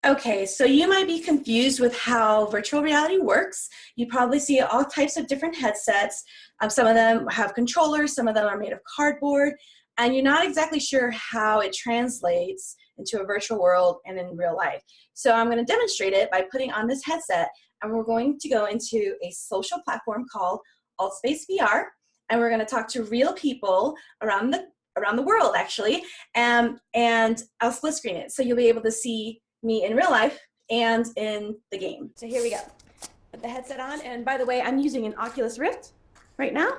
Okay, so you might be confused with how virtual reality works. You probably see all types of different headsets. Some of them have controllers, some of them are made of cardboard, and you're not exactly sure how it translates into a virtual world and in real life. So I'm going to demonstrate it by putting on this headset, and we're going to go into a social platform called AltspaceVR, and we're going to talk to real people around the world, actually, and I'll split screen it, so you'll be able to see me in real life and in the game. So here we go. Put the headset on, and by the way, I'm using an Oculus Rift right now.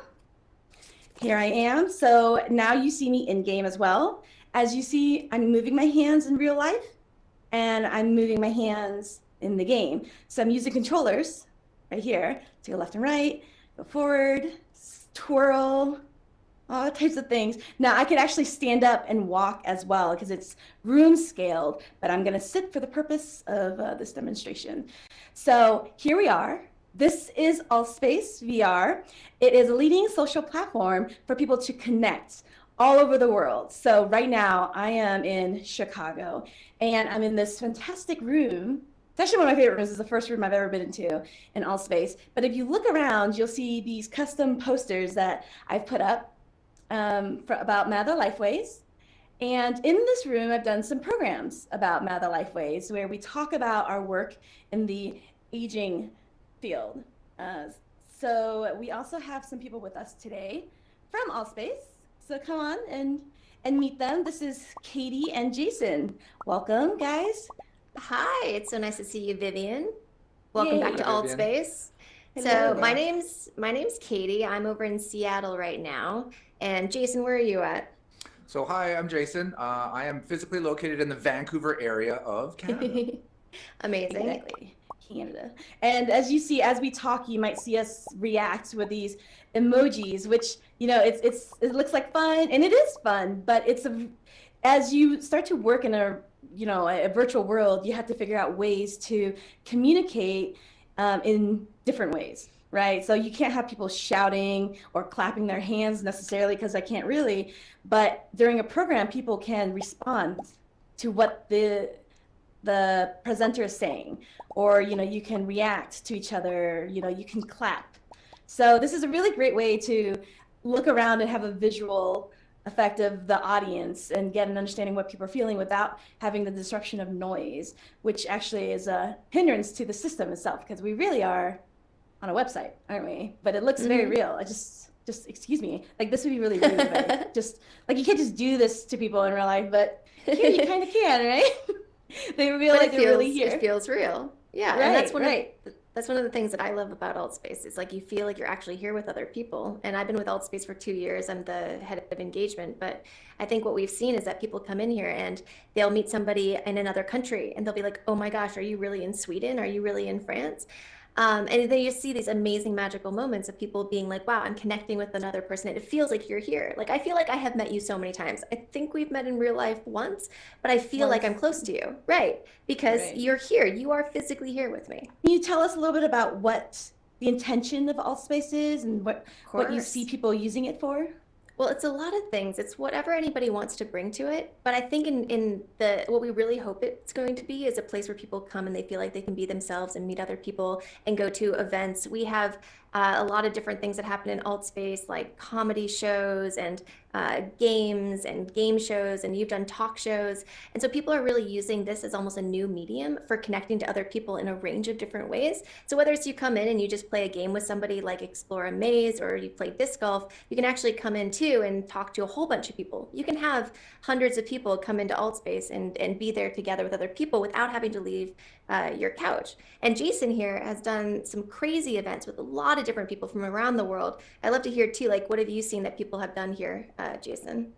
Here I am. So now you see me in game as well. As you see, I'm moving my hands in real life, and I'm moving my hands in the game. So I'm using controllers right here to go left and right, go forward, twirl, all types of things. Now I could actually stand up and walk as well because it's room scaled, but I'm gonna sit for the purpose of this demonstration. So here we are. This is AltspaceVR. It is a leading social platform for people to connect all over the world. So right now I am in Chicago, and I'm in this fantastic room. It's actually one of my favorite rooms. It's the first room I've ever been into in AllSpace. But if you look around, you'll see these custom posters that I've put up about Mather Lifeways. And in this room, I've done some programs about Mather Lifeways where we talk about our work in the aging field. So we also have some people with us today from AllSpace. So come on and meet them. This is Katie and Jason. Welcome, guys. Hi, it's so nice to see you, Vivian. Welcome Yay. back to Hi, Vivian. Altspace. Hello So there. my name's Katie. I'm over in Seattle right now. And Jason, where are you at? So hi, I'm Jason. I am physically located in the Vancouver area of Canada. Amazing. Exactly, Canada. And as you see, as we talk, you might see us react with these emojis, which, you know, it looks like fun, and it is fun, but as you start to work in a virtual world, you have to figure out ways to communicate in different ways, right? So you can't have people shouting or clapping their hands necessarily, because I can't really, but during a program, people can respond to what the presenter is saying, or you can react to each other, you can clap. So this is a really great way to look around and have a visual effect of the audience and get an understanding what people are feeling without having the disruption of noise, which actually is a hindrance to the system itself, because we really are on a website, aren't we? But it looks very real. I just excuse me, like this would be really rude, but just like you can't just do this to people in real life, but here you kind of can, right? They feel like they're really here. It feels real. Yeah, Right, and that's one of the things that I love about AltSpace. It's like you feel like you're actually here with other people. And I've been with AltSpace for 2 years. I'm the head of engagement. But I think what we've seen is that people come in here and they'll meet somebody in another country and they'll be like, oh my gosh, are you really in Sweden? Are you really in France? And then you see these amazing magical moments of people being like, wow, I'm connecting with another person. It feels like you're here. Like, I feel like I have met you so many times. I think we've met in real life once, but I feel like I'm close to you. Right. Because you're here. You are physically here with me. Can you tell us a little bit about what the intention of AltSpace is and what you see people using it for? Well, it's a lot of things. It's whatever anybody wants to bring to it. But I think what we really hope it's going to be is a place where people come and they feel like they can be themselves and meet other people and go to events. We have a lot of different things that happen in AltSpace, like comedy shows and games and game shows, and you've done talk shows. And so people are really using this as almost a new medium for connecting to other people in a range of different ways. So whether it's you come in and you just play a game with somebody like Explore a Maze, or you play disc golf, you can actually come in too and talk to a whole bunch of people. You can have hundreds of people come into AltSpace and be there together with other people without having to leave your couch. And Jason here has done some crazy events with a lot of different people from around the world. I'd love to hear too, like, what have you seen that people have done here, Jason?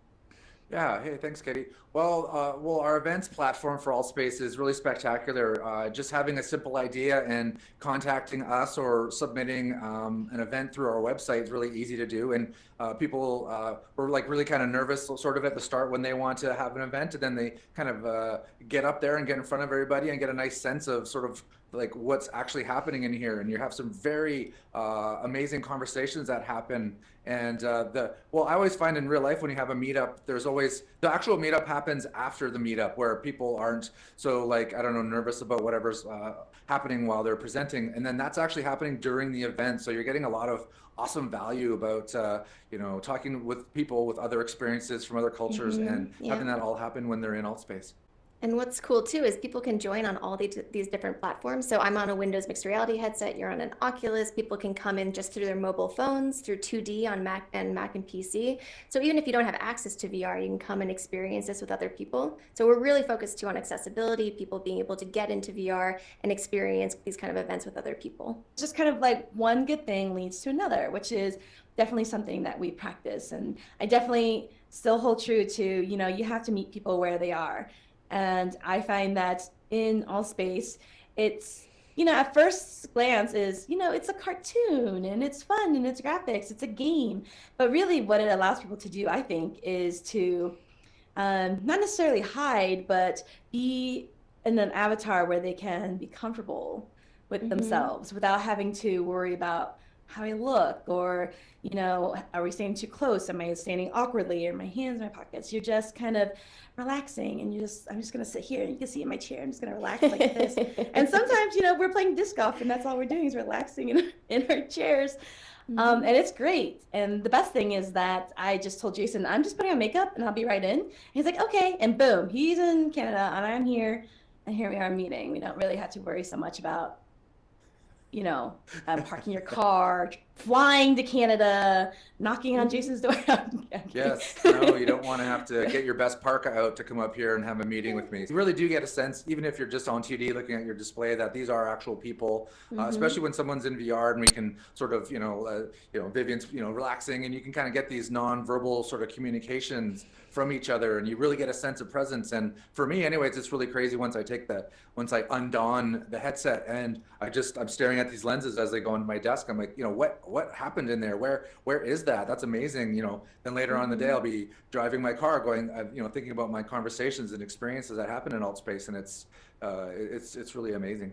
Yeah, hey, thanks, Katie. Well, our events platform for AllSpace is really spectacular. Just having a simple idea and contacting us or submitting an event through our website is really easy to do. And people were like really kind of nervous sort of at the start when they want to have an event, and then they kind of get up there and get in front of everybody and get a nice sense of sort of like what's actually happening in here, and you have some very amazing conversations that happen. And well, I always find in real life when you have a meetup, there's always the actual meetup happens after the meetup, where people aren't so, like, I don't know, nervous about whatever's happening while they're presenting, and then that's actually happening during the event. So you're getting a lot of awesome value about talking with people with other experiences from other cultures, and having that all happen when they're in AltSpace. And what's cool too is people can join on all these different platforms. So I'm on a Windows mixed reality headset, you're on an Oculus. People can come in just through their mobile phones, through 2D on Mac and PC. So even if you don't have access to VR, you can come and experience this with other people. So we're really focused too on accessibility, people being able to get into VR and experience these kind of events with other people. Just kind of like one good thing leads to another, which is definitely something that we practice. And I definitely still hold true to, you have to meet people where they are. And I find that in AllSpace, it's, at first glance is, it's a cartoon and it's fun and it's graphics, it's a game. But really what it allows people to do, I think, is to not necessarily hide, but be in an avatar where they can be comfortable with themselves without having to worry about how I look, or, are we standing too close? Am I standing awkwardly? Are my hands in my pockets? You're just kind of relaxing, and I'm just going to sit here, and you can see in my chair, I'm just going to relax like this. And sometimes, we're playing disc golf, and that's all we're doing is relaxing in our chairs. And it's great. And the best thing is that I just told Jason, I'm just putting on makeup and I'll be right in. And he's like, okay. And boom, he's in Canada and I'm here, and here we are meeting. We don't really have to worry so much about parking your car, flying to Canada, knocking on Jason's door. Yes, no, you don't want to have to get your best parka out to come up here and have a meeting with me. You really do get a sense, even if you're just on 2D looking at your display, that these are actual people, especially when someone's in VR and we can sort of, Vivian's, relaxing, and you can kind of get these non-verbal sort of communications from each other, and you really get a sense of presence. And for me anyways, it's really crazy once I undon the headset and I'm staring at these lenses as they go into my desk. I'm like, what happened in there? Where is that? That's amazing. Then later on in the day, I'll be driving my car going, thinking about my conversations and experiences that happen in AltSpace, and it's really amazing.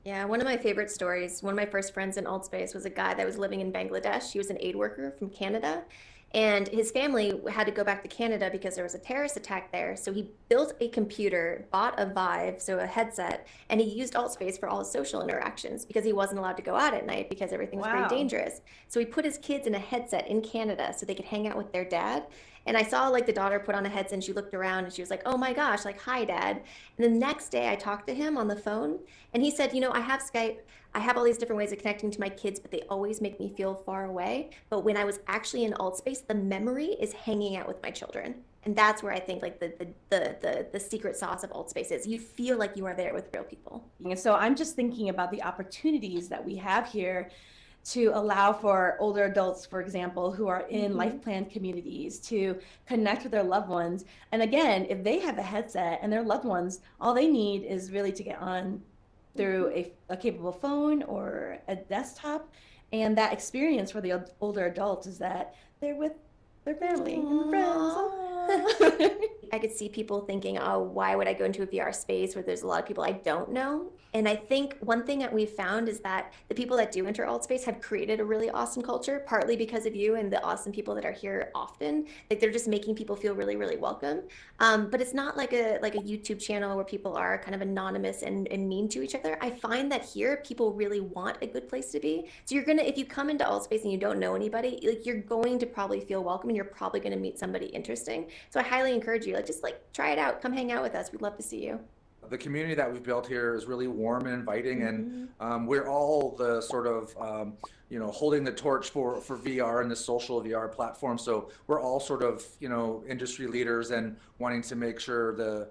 Yeah, one of my favorite stories, one of my first friends in AltSpace was a guy that was living in Bangladesh. He was an aid worker from Canada. And his family had to go back to Canada because there was a terrorist attack there. So he built a computer, bought a Vive, so a headset, and he used AltSpace for all his social interactions because he wasn't allowed to go out at night because everything was very dangerous. So he put his kids in a headset in Canada so they could hang out with their dad. And I saw the daughter put on a headset and she looked around and she was like, oh my gosh, hi, Dad. And the next day I talked to him on the phone and he said, I have Skype. I have all these different ways of connecting to my kids, but they always make me feel far away. But when I was actually in AltSpace, the memory is hanging out with my children. And that's where I think the secret sauce of AltSpace is. You feel like you are there with real people. And so I'm just thinking about the opportunities that we have here to allow for older adults, for example, who are in life plan communities to connect with their loved ones. And again, if they have a headset and their loved ones, all they need is really to get on through a capable phone or a desktop. And that experience for the older adults is that they're with their family and friends. I could see people thinking, oh, why would I go into a VR space where there's a lot of people I don't know? And I think one thing that we've found is that the people that do enter AltSpace have created a really awesome culture, partly because of you and the awesome people that are here often. They're just making people feel really, really welcome. But it's not like a YouTube channel where people are kind of anonymous and mean to each other. I find that here people really want a good place to be. So if you come into AltSpace and you don't know anybody, you're going to probably feel welcome and you're probably going to meet somebody interesting. So I highly encourage you, just try it out, come hang out with us. We'd love to see you. The community that we've built here is really warm and inviting, and we're all the sort of holding the torch for VR and the social VR platform. So we're all sort of industry leaders and wanting to make sure the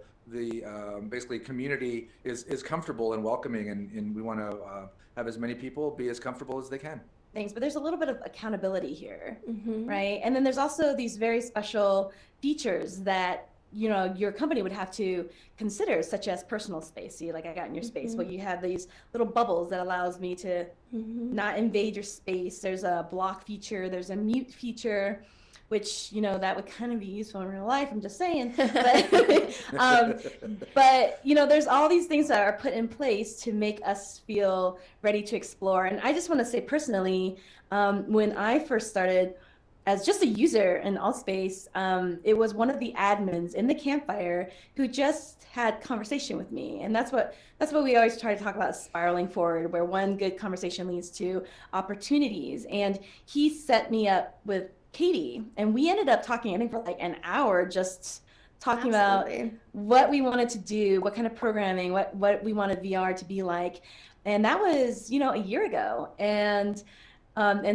basically community is comfortable and welcoming, and we want to have as many people be as comfortable as they can. Things, but there's a little bit of accountability here, right? And then there's also these very special features that your company would have to consider, such as personal space. See, like I got in your space, well, you have these little bubbles that allows me to not invade your space. There's a block feature, there's a mute feature. which, you know, that would kind of be useful in real life. I'm just saying. But you know, there's all these things that are put in place to make us feel ready to explore. And I just want to say personally, when I first started as just a user in AllSpace, it was one of the admins in the campfire who just had conversation with me. And that's what we always try to talk about, spiraling forward, where one good conversation leads to opportunities. And he set me up with Katie, and we ended up talking, I think, for like an hour, just talking about what we wanted to do, what kind of programming, what we wanted VR to be like. And that was, you know, a year ago. And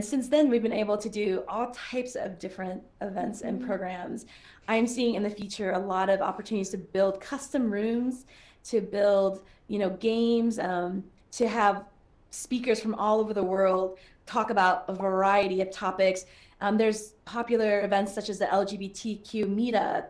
since then, we've been able to do all types of different events and programs. I'm seeing in the future a lot of opportunities to build custom rooms, to build, you know, games, to have speakers from all over the world talk about a variety of topics. There's popular events such as the LGBTQ meetup.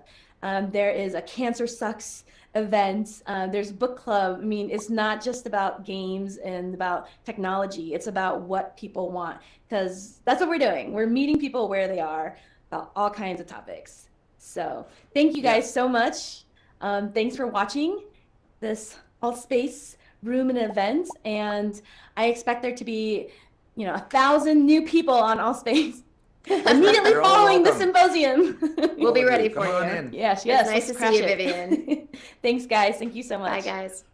There is a Cancer Sucks event. There's book club. I mean, it's not just about games and about technology. It's about what people want, because that's what we're doing. We're meeting people where they are about all kinds of topics. So thank you guys so much. Thanks for watching this AltspaceVR room and event. And I expect there to be, you know, 1,000 new people on AllSpace immediately following the symposium. We'll be ready for Come on you. in. Yes. It's nice to see you, Vivian. Thanks, guys. Thank you so much. Bye, guys.